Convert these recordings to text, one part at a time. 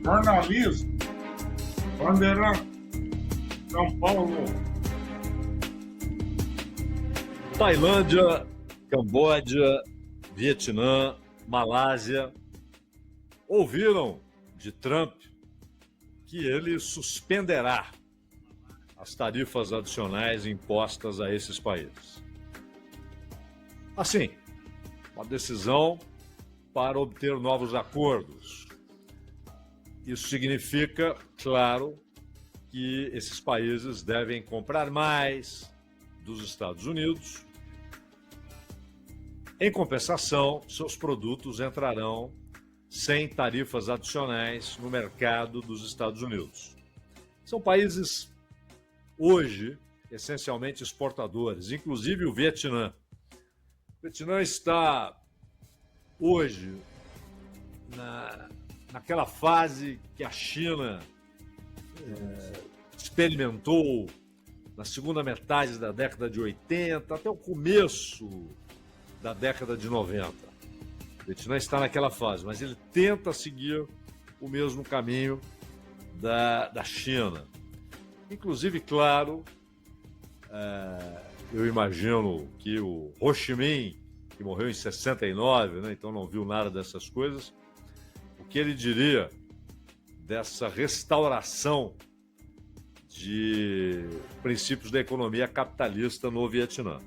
Jornalismo, Bandeirante, São Paulo. Tailândia, Camboja, Vietnã, Malásia ouviram de Trump que ele suspenderá as tarifas adicionais impostas a esses países. Assim, uma decisão para obter novos acordos. Isso significa, claro, que esses países devem comprar mais dos Estados Unidos. Em compensação, seus produtos entrarão sem tarifas adicionais no mercado dos Estados Unidos. São países, hoje, essencialmente exportadores, inclusive o Vietnã. O Vietnã está, hoje, naquela fase que a China experimentou na segunda metade da década de 80 até o começo da década de 90. O Vietnã está naquela fase, mas ele tenta seguir o mesmo caminho da China. Inclusive, claro, eu imagino que o Ho Chi Minh, que morreu em 69, né, então não viu nada dessas coisas, o que ele diria dessa restauração de princípios da economia capitalista no Vietnã.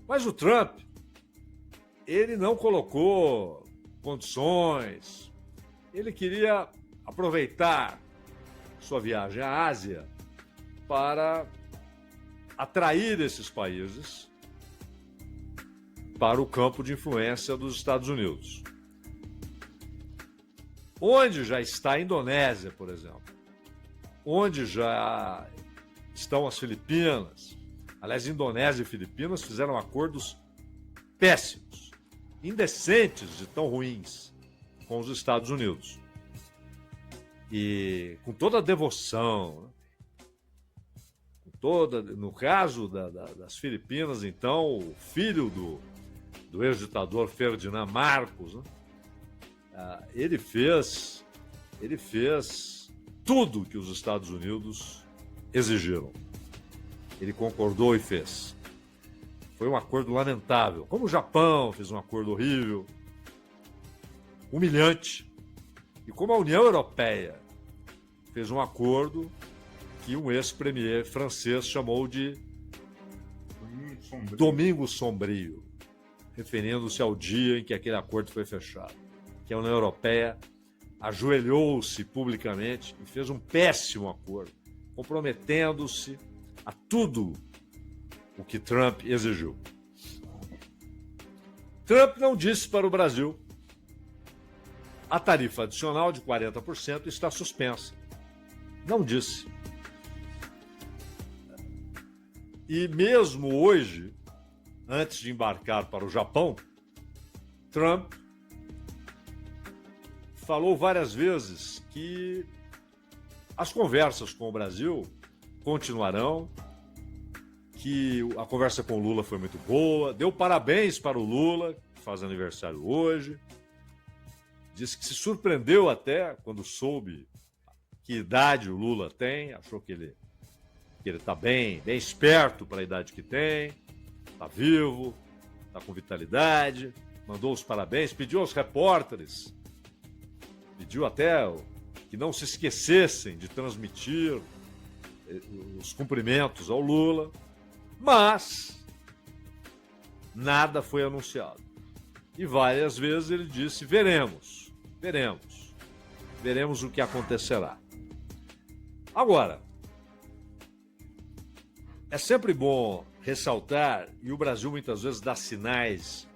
Mas o Trump, ele não colocou condições, ele queria aproveitar sua viagem à Ásia para atrair esses países para o campo de influência dos Estados Unidos. Onde já está a Indonésia, por exemplo, onde já estão as Filipinas. Aliás, Indonésia e Filipinas fizeram acordos péssimos, indecentes de tão ruins com os Estados Unidos. E com toda a devoção, no caso das Filipinas, então, o filho do ex-ditador Ferdinand Marcos, né? Ele fez tudo que os Estados Unidos exigiram. Ele concordou e fez. Foi um acordo lamentável. Como o Japão fez um acordo horrível, humilhante. E como a União Europeia fez um acordo que um ex-premier francês chamou de Domingo Sombrio, referindo-se ao dia em que aquele acordo foi fechado. Que a União Europeia ajoelhou-se publicamente e fez um péssimo acordo, comprometendo-se a tudo o que Trump exigiu. Trump não disse para o Brasil: a tarifa adicional de 40% está suspensa. Não disse. E mesmo hoje, antes de embarcar para o Japão, Trump falou várias vezes que as conversas com o Brasil continuarão, que a conversa com o Lula foi muito boa, deu parabéns para o Lula, que faz aniversário hoje, disse que se surpreendeu até quando soube que idade o Lula tem, achou que ele está bem esperto para a idade que tem, está vivo, está com vitalidade, mandou os parabéns, pediu aos repórteres, pediu até que não se esquecessem de transmitir os cumprimentos ao Lula, mas nada foi anunciado. E várias vezes ele disse: veremos o que acontecerá. Agora, é sempre bom ressaltar, e o Brasil muitas vezes dá sinais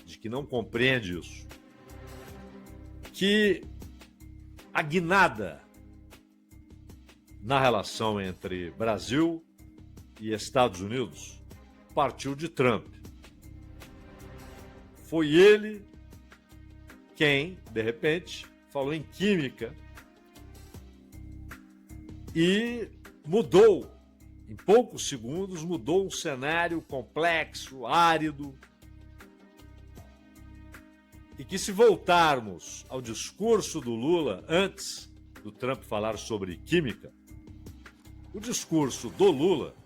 de que não compreende isso, que a guinada na relação entre Brasil e Estados Unidos partiu de Trump. Foi ele quem, de repente, falou em química e mudou, em poucos segundos, mudou um cenário complexo, árido, e que, se voltarmos ao discurso do Lula antes do Trump falar sobre química, o discurso do Lula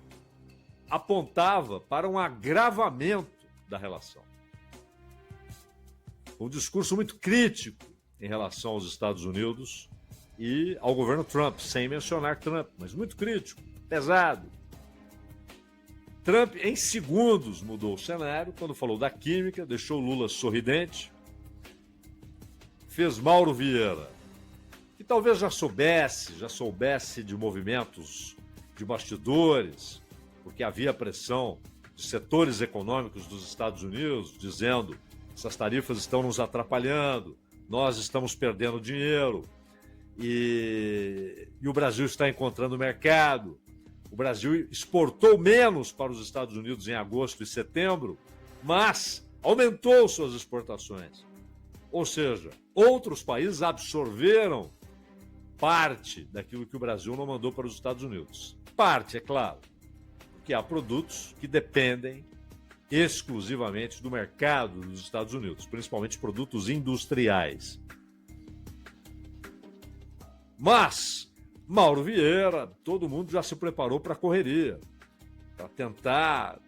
apontava para um agravamento da relação. Um discurso muito crítico em relação aos Estados Unidos e ao governo Trump, sem mencionar Trump, mas muito crítico, pesado. Trump, em segundos, mudou o cenário quando falou da química, deixou Lula sorridente, fez Mauro Vieira, que talvez já soubesse de movimentos de bastidores, porque havia pressão de setores econômicos dos Estados Unidos, dizendo: essas tarifas estão nos atrapalhando, nós estamos perdendo dinheiro e o Brasil está encontrando mercado. O Brasil exportou menos para os Estados Unidos em agosto e setembro, mas aumentou suas exportações. Ou seja, outros países absorveram parte daquilo que o Brasil não mandou para os Estados Unidos. Parte, é claro, porque há produtos que dependem exclusivamente do mercado dos Estados Unidos, principalmente produtos industriais. Mas Mauro Vieira, todo mundo já se preparou para a correria, para tentar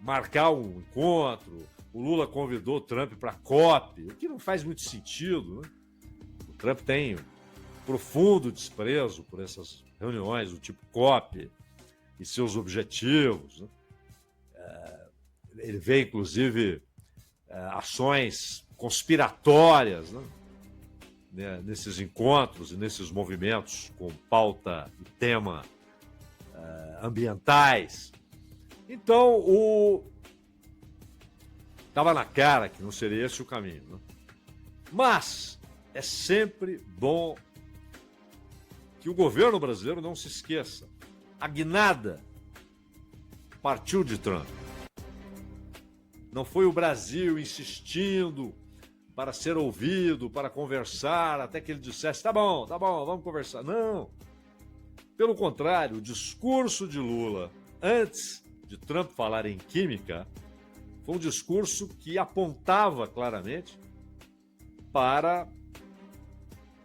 marcar um encontro. O Lula convidou o Trump para a COP, o que não faz muito sentido, né? O Trump tem profundo desprezo por essas reuniões do tipo COP e seus objetivos, né? Ele vê, inclusive, ações conspiratórias, né, nesses encontros e nesses movimentos com pauta e tema ambientais. Então, estava na cara que não seria esse o caminho, né? Mas é sempre bom que o governo brasileiro não se esqueça. A guinada partiu de Trump. Não foi o Brasil insistindo para ser ouvido, para conversar, até que ele dissesse: tá bom, vamos conversar. Não. Pelo contrário, o discurso de Lula, antes de Trump falar em química, foi um discurso que apontava claramente para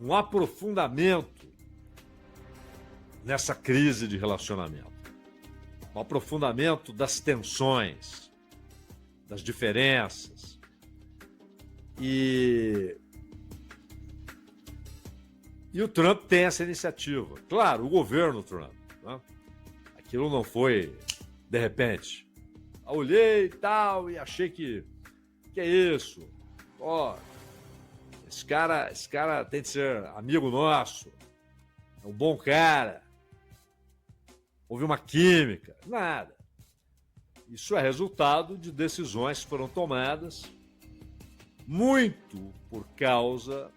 um aprofundamento nessa crise de relacionamento. Um aprofundamento das tensões, das diferenças. E o Trump tem essa iniciativa. Claro, o governo Trump, né? Aquilo não foi de repente. Eu olhei e tal e achei que é isso. Ó, esse cara tem de ser amigo nosso. É um bom cara. Houve uma química. Nada. Isso é resultado de decisões que foram tomadas muito por causa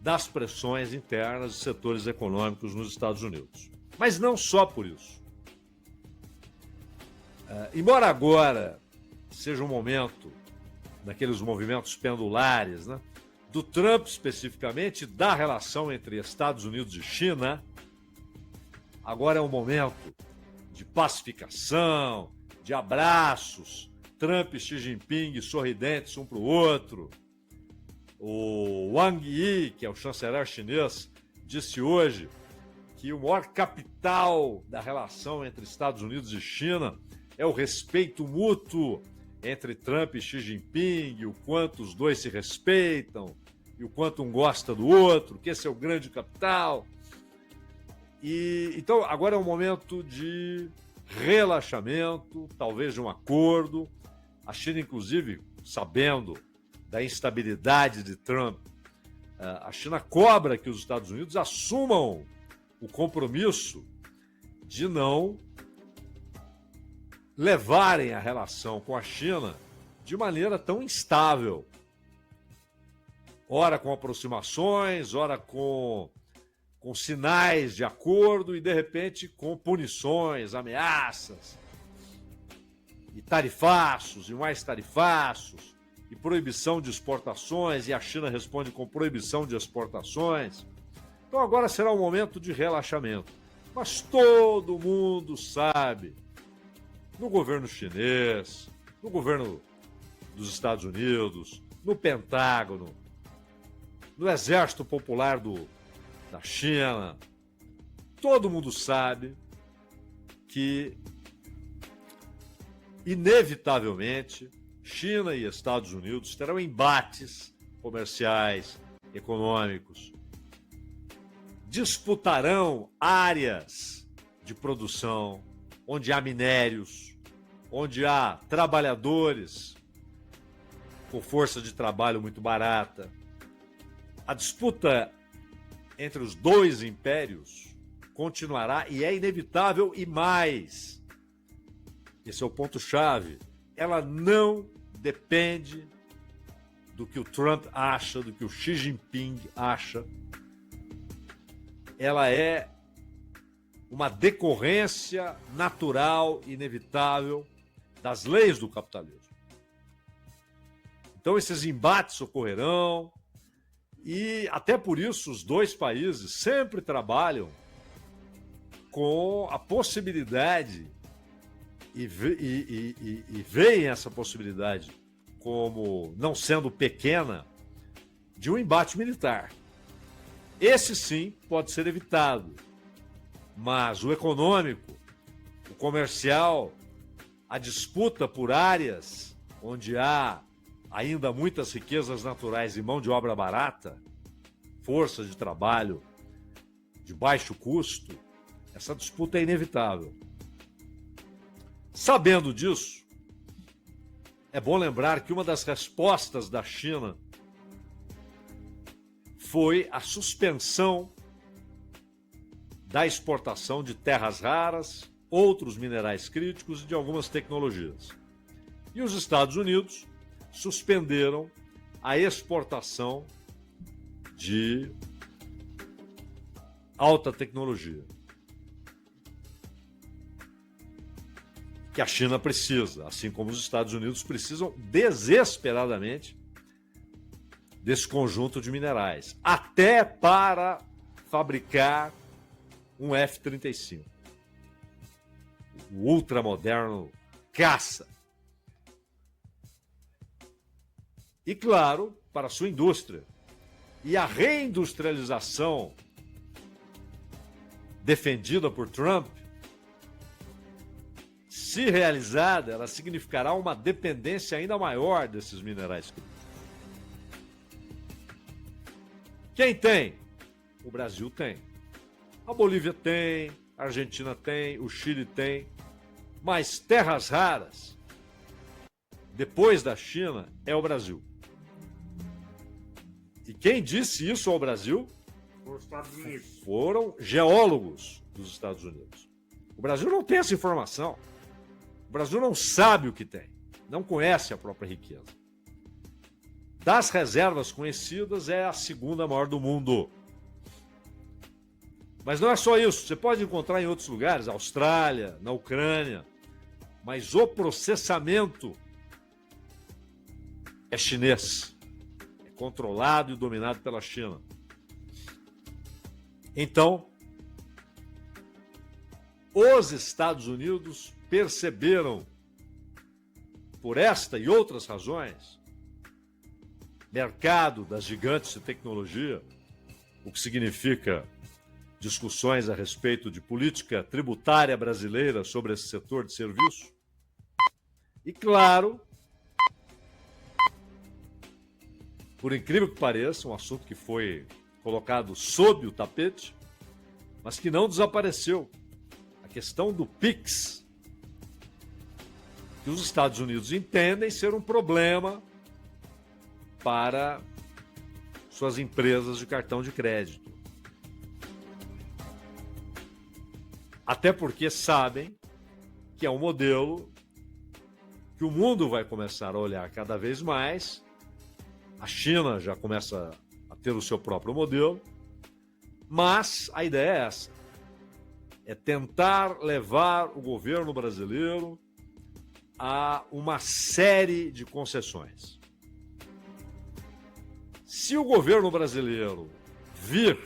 das pressões internas de setores econômicos nos Estados Unidos. Mas não só por isso. Embora agora seja um momento daqueles movimentos pendulares, né, do Trump especificamente, da relação entre Estados Unidos e China, agora é um momento de pacificação, de abraços, Trump e Xi Jinping sorridentes um para o outro. O Wang Yi, que é o chanceler chinês, disse hoje que o maior capital da relação entre Estados Unidos e China é o respeito mútuo entre Trump e Xi Jinping, o quanto os dois se respeitam e o quanto um gosta do outro, que esse é o grande capital. Então, agora é um momento de relaxamento, talvez de um acordo. A China, inclusive, sabendo da instabilidade de Trump, a China cobra que os Estados Unidos assumam o compromisso de não levarem a relação com a China de maneira tão instável. Ora com aproximações, ora com sinais de acordo e, de repente, com punições, ameaças, e tarifaços, e mais tarifaços, e proibição de exportações, e a China responde com proibição de exportações. Então agora será um momento de relaxamento. Mas todo mundo sabe, no governo chinês, no governo dos Estados Unidos, no Pentágono, no Exército Popular do da China. Todo mundo sabe que, inevitavelmente, China e Estados Unidos terão embates comerciais, econômicos, disputarão áreas de produção onde há minérios, onde há trabalhadores com força de trabalho muito barata. A disputa entre os dois impérios continuará e é inevitável, e mais. Esse é o ponto-chave. Ela não depende do que o Trump acha, do que o Xi Jinping acha. Ela é uma decorrência natural, inevitável, das leis do capitalismo. Então, esses embates ocorrerão, e até por isso os dois países sempre trabalham com a possibilidade e veem essa possibilidade como não sendo pequena, de um embate militar. Esse sim pode ser evitado, mas o econômico, o comercial, a disputa por áreas onde há ainda muitas riquezas naturais e mão de obra barata, força de trabalho de baixo custo, essa disputa é inevitável. Sabendo disso, é bom lembrar que uma das respostas da China foi a suspensão da exportação de terras raras, outros minerais críticos e de algumas tecnologias. E os Estados Unidos suspenderam a exportação de alta tecnologia, que a China precisa, assim como os Estados Unidos precisam desesperadamente desse conjunto de minerais, até para fabricar um F-35, o ultramoderno caça. E, claro, para a sua indústria. E a reindustrialização defendida por Trump, se realizada, ela significará uma dependência ainda maior desses minerais críticos. Quem tem? O Brasil tem. A Bolívia tem, a Argentina tem, o Chile tem. Mas terras raras, depois da China, é o Brasil. E quem disse isso ao Brasil foram geólogos dos Estados Unidos. O Brasil não tem essa informação. O Brasil não sabe o que tem, não conhece a própria riqueza. Das reservas conhecidas, é a segunda maior do mundo. Mas não é só isso, você pode encontrar em outros lugares, Austrália, na Ucrânia, mas o processamento é chinês, é controlado e dominado pela China. Então, os Estados Unidos perceberam, por esta e outras razões, mercado das gigantes de tecnologia, o que significa discussões a respeito de política tributária brasileira sobre esse setor de serviço. E, claro, por incrível que pareça, um assunto que foi colocado sob o tapete, mas que não desapareceu, a questão do PIX, que os Estados Unidos entendem ser um problema para suas empresas de cartão de crédito. Até porque sabem que é um modelo que o mundo vai começar a olhar cada vez mais. A China já começa a ter o seu próprio modelo, mas a ideia é essa: é tentar levar o governo brasileiro a uma série de concessões. Se o governo brasileiro vir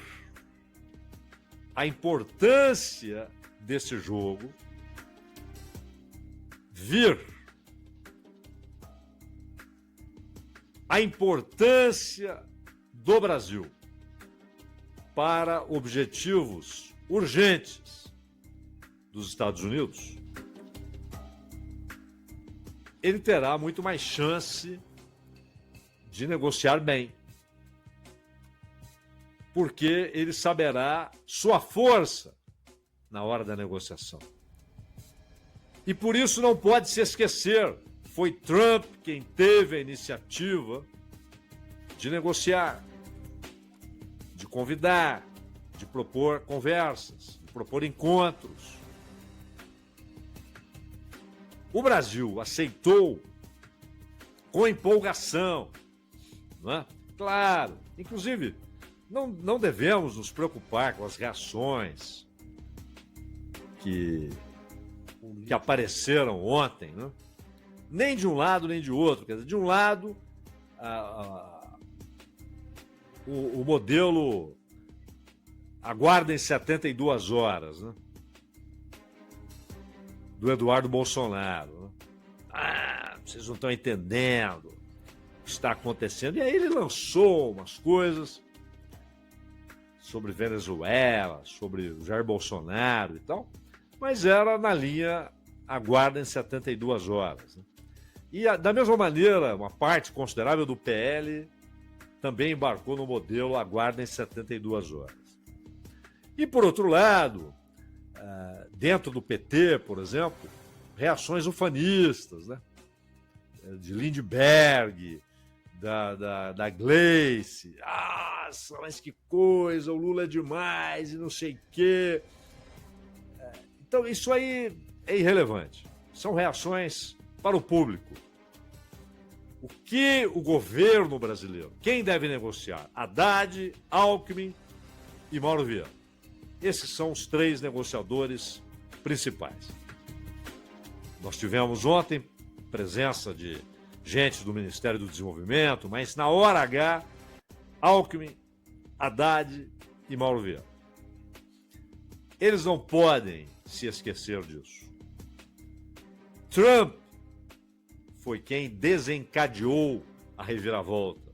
a importância desse jogo, vir a importância do Brasil para objetivos urgentes dos Estados Unidos, ele terá muito mais chance de negociar bem. Porque ele saberá sua força na hora da negociação. E por isso não pode se esquecer, foi Trump quem teve a iniciativa de negociar, de convidar, de propor conversas, de propor encontros. O Brasil aceitou com empolgação, não é? Claro, inclusive, não devemos nos preocupar com as reações que apareceram ontem, né? Nem de um lado nem de outro. Quer dizer, de um lado, o modelo aguarda em 72 horas, né? Do Eduardo Bolsonaro. Né? Vocês não estão entendendo o que está acontecendo. E aí ele lançou umas coisas sobre Venezuela, sobre o Jair Bolsonaro e tal, mas era na linha aguarda em 72 horas. Né? E da mesma maneira, uma parte considerável do PL também embarcou no modelo aguarda em 72 horas. E por outro lado, dentro do PT, por exemplo, reações ufanistas, né? De Lindbergh, da Gleice, mas que coisa, o Lula é demais e não sei o quê. Então isso aí é irrelevante. São reações para o público. O que o governo brasileiro, quem deve negociar? Haddad, Alckmin e Mauro Vieira. Esses são os três negociadores principais. Nós tivemos ontem presença de gente do Ministério do Desenvolvimento, mas na hora H, Alckmin, Haddad e Mauro Vieira. Eles não podem se esquecer disso. Trump foi quem desencadeou a reviravolta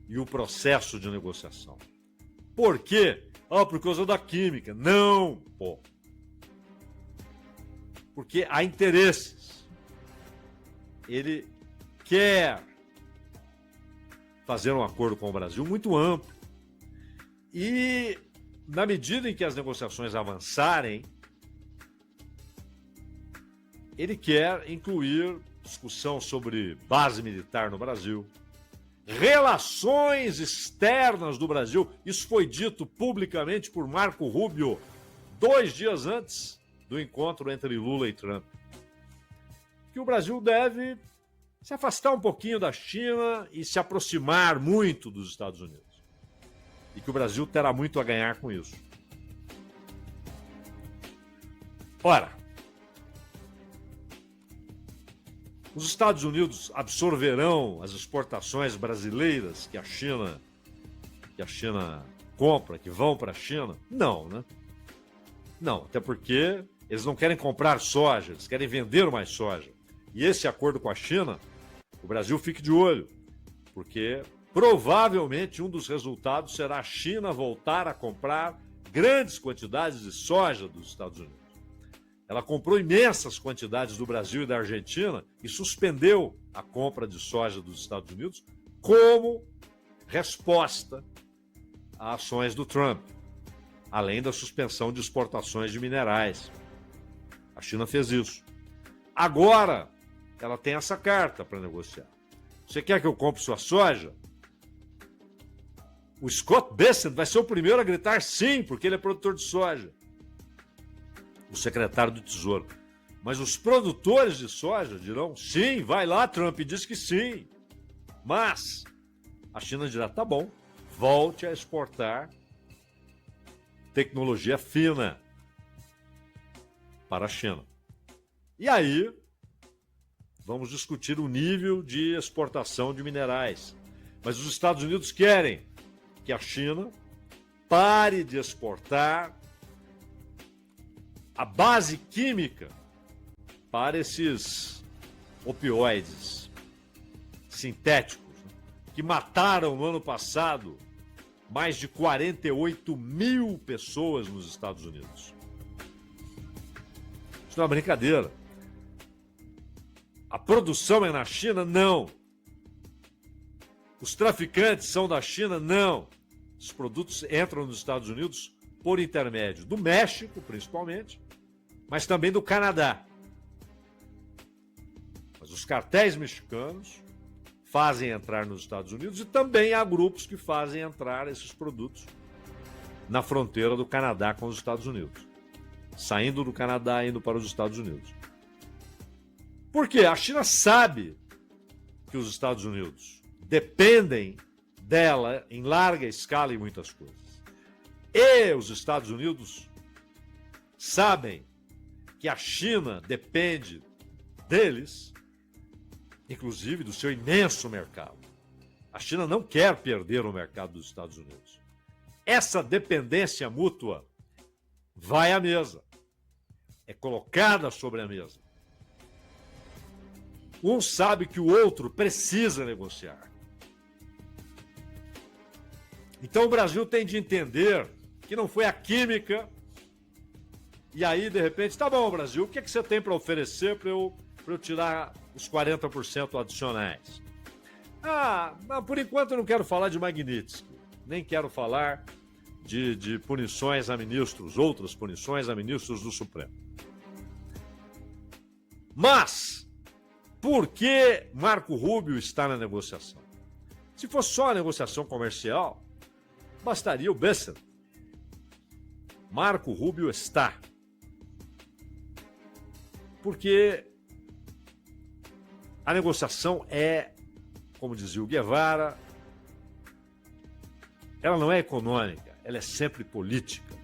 e o processo de negociação. Por quê? Por causa da química. Não, pô. Porque há interesses. Ele quer fazer um acordo com o Brasil muito amplo. E, na medida em que as negociações avançarem, ele quer incluir discussão sobre base militar no Brasil, relações externas do Brasil. Isso foi dito publicamente por Marco Rubio 2 dias antes do encontro entre Lula e Trump. Que o Brasil deve se afastar um pouquinho da China e se aproximar muito dos Estados Unidos. E que o Brasil terá muito a ganhar com isso. Ora, os Estados Unidos absorverão as exportações brasileiras que a China compra, que vão para a China? Não, né? Não, até porque eles não querem comprar soja, eles querem vender mais soja. E esse acordo com a China, o Brasil fique de olho, porque provavelmente um dos resultados será a China voltar a comprar grandes quantidades de soja dos Estados Unidos. Ela comprou imensas quantidades do Brasil e da Argentina e suspendeu a compra de soja dos Estados Unidos como resposta a ações do Trump, além da suspensão de exportações de minerais. A China fez isso. Agora, ela tem essa carta para negociar. Você quer que eu compre sua soja? O Scott Bessent vai ser o primeiro a gritar sim, porque ele é produtor de soja. O secretário do Tesouro. Mas os produtores de soja dirão sim, vai lá, Trump diz que sim. Mas a China dirá, tá bom, volte a exportar tecnologia fina para a China. E aí, vamos discutir o nível de exportação de minerais. Mas os Estados Unidos querem que a China pare de exportar a base química para esses opioides sintéticos, né, que mataram no ano passado mais de 48 mil pessoas nos Estados Unidos. Isso não é uma brincadeira. A produção é na China? Não. Os traficantes são da China? Não. Os produtos entram nos Estados Unidos por intermédio do México, principalmente, mas também do Canadá. Mas os cartéis mexicanos fazem entrar nos Estados Unidos e também há grupos que fazem entrar esses produtos na fronteira do Canadá com os Estados Unidos, saindo do Canadá e indo para os Estados Unidos. Por quê? A China sabe que os Estados Unidos dependem dela em larga escala em muitas coisas. E os Estados Unidos sabem que a China depende deles, inclusive do seu imenso mercado. A China não quer perder o mercado dos Estados Unidos. Essa dependência mútua vai à mesa, é colocada sobre a mesa. Um sabe que o outro precisa negociar. Então o Brasil tem de entender que não foi a química e aí, de repente, tá bom, Brasil, o que você tem para oferecer para eu tirar os 40% adicionais? Não, por enquanto eu não quero falar de Magnitsky, nem quero falar de punições a ministros, outras punições a ministros do Supremo. Mas, por que Marco Rubio está na negociação? Se fosse só a negociação comercial, bastaria o Bessel. Marco Rubio está. Porque a negociação é, como dizia o Guevara, ela não é econômica, ela é sempre política.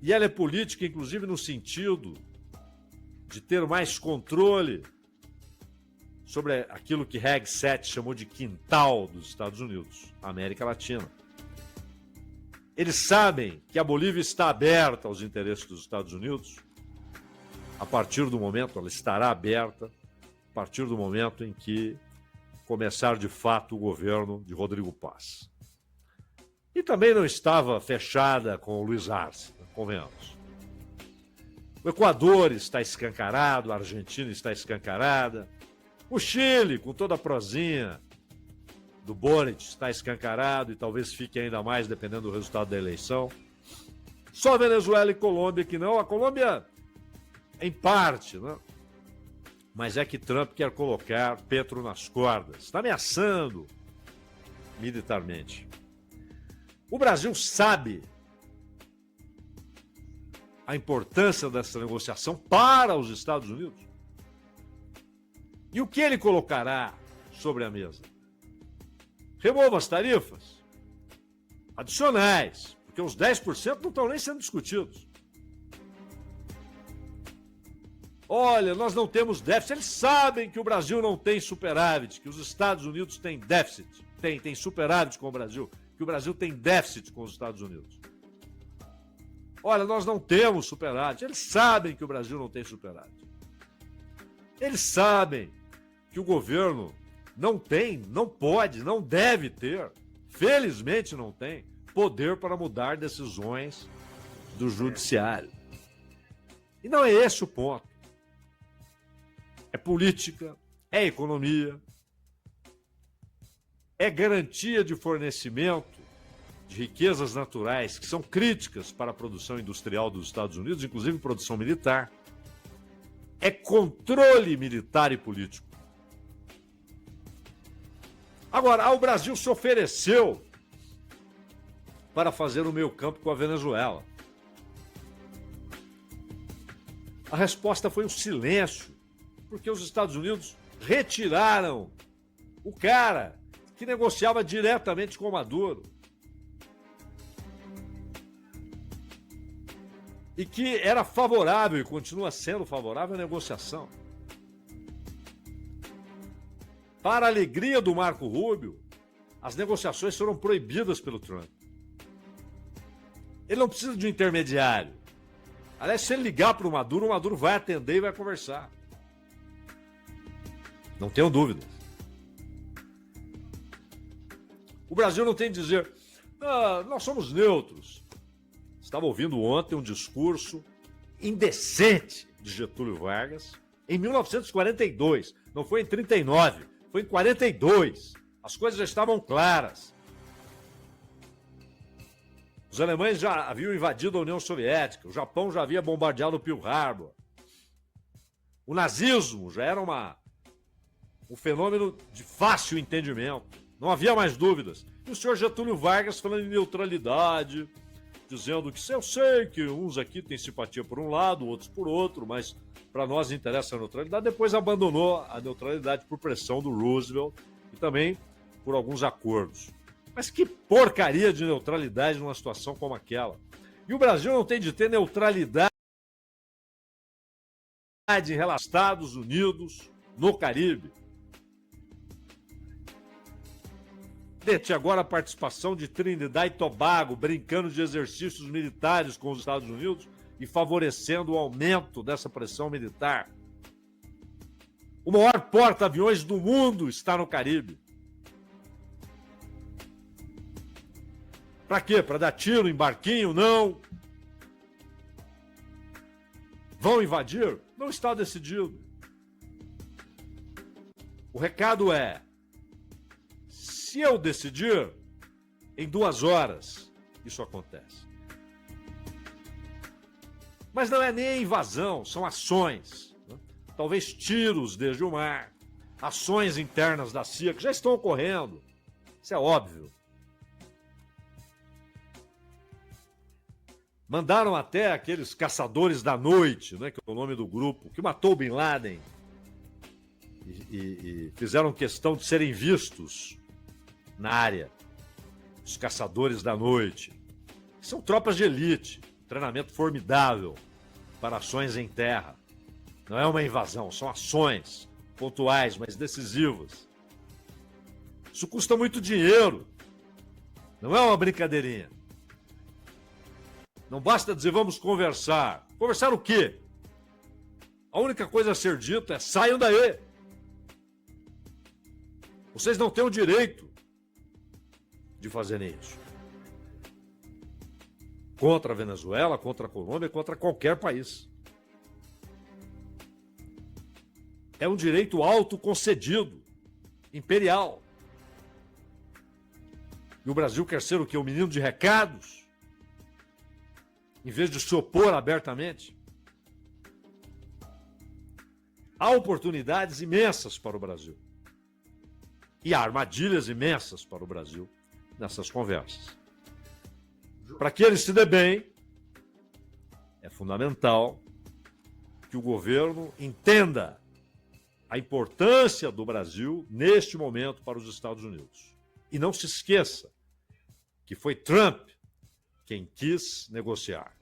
E ela é política, inclusive, no sentido de ter mais controle sobre aquilo que Reg 7 chamou de quintal dos Estados Unidos, a América Latina. Eles sabem que a Bolívia está aberta aos interesses dos Estados Unidos. A partir do momento, ela estará aberta, a partir do momento em que começar de fato o governo de Rodrigo Paz. E também não estava fechada com o Luiz Arce, convenhamos. O Equador está escancarado, a Argentina está escancarada, o Chile, com toda a prosinha do Boric, está escancarado e talvez fique ainda mais dependendo do resultado da eleição. Só Venezuela e Colômbia que não. A Colômbia, em parte, né? Mas é que Trump quer colocar Petro nas cordas, está ameaçando militarmente. O Brasil sabe a importância dessa negociação para os Estados Unidos. E o que ele colocará sobre a mesa? Remova as tarifas adicionais, porque os 10% não estão nem sendo discutidos. Olha, nós não temos déficit. Eles sabem que o Brasil não tem superávit, que os Estados Unidos têm déficit. Tem superávit com o Brasil, que o Brasil tem déficit com os Estados Unidos. Olha, nós não temos superávit. Eles sabem que o Brasil não tem superávit. Eles sabem que o governo não tem, não pode, não deve ter, felizmente não tem, poder para mudar decisões do judiciário. E não é esse o ponto. É política, é economia, é garantia de fornecimento de riquezas naturais que são críticas para a produção industrial dos Estados Unidos, inclusive produção militar. É controle militar e político. Agora, o Brasil se ofereceu para fazer o meio-campo com a Venezuela. A resposta foi um silêncio, porque os Estados Unidos retiraram o cara que negociava diretamente com o Maduro. E que era favorável e continua sendo favorável à negociação. Para a alegria do Marco Rubio, as negociações foram proibidas pelo Trump. Ele não precisa de um intermediário. Aliás, se ele ligar para o Maduro vai atender e vai conversar. Não tenho dúvidas. O Brasil não tem de dizer, nós somos neutros. Estava ouvindo ontem um discurso indecente de Getúlio Vargas em 1942. Não foi em 39, foi em 42. As coisas já estavam claras. Os alemães já haviam invadido a União Soviética, o Japão já havia bombardeado o Pearl Harbor. O nazismo já era um fenômeno de fácil entendimento. Não havia mais dúvidas. E o senhor Getúlio Vargas falando em neutralidade, dizendo que eu sei que uns aqui têm simpatia por um lado, outros por outro, mas para nós interessa a neutralidade. Depois abandonou a neutralidade por pressão do Roosevelt e também por alguns acordos. Mas que porcaria de neutralidade numa situação como aquela. E o Brasil não tem de ter neutralidade em relação aos Estados Unidos no Caribe. Dete agora a participação de Trinidad e Tobago brincando de exercícios militares com os Estados Unidos e favorecendo o aumento dessa pressão militar. O maior porta-aviões do mundo está no Caribe. Para quê? Para dar tiro em barquinho? Não. Vão invadir? Não está decidido. O recado é, se eu decidir, em 2 horas isso acontece. Mas não é nem invasão, são ações. Né? Talvez tiros desde o mar, ações internas da CIA que já estão ocorrendo. Isso é óbvio. Mandaram até aqueles caçadores da noite, né, que é o nome do grupo, que matou Bin Laden. E fizeram questão de serem vistos na área. Os caçadores da noite. São tropas de elite, treinamento formidável para ações em terra. Não é uma invasão, são ações pontuais, mas decisivas. Isso custa muito dinheiro. Não é uma brincadeirinha. Não basta dizer vamos conversar. Conversar o quê? A única coisa a ser dita é saiam daí. Vocês não têm o direito de fazerem isso. Contra a Venezuela, contra a Colômbia, contra qualquer país. É um direito autoconcedido, imperial. E o Brasil quer ser o quê? Um menino de recados? Em vez de se opor abertamente? Há oportunidades imensas para o Brasil. E há armadilhas imensas para o Brasil nessas conversas. Para que ele se dê bem, é fundamental que o governo entenda a importância do Brasil neste momento para os Estados Unidos. E não se esqueça que foi Trump quem quis negociar.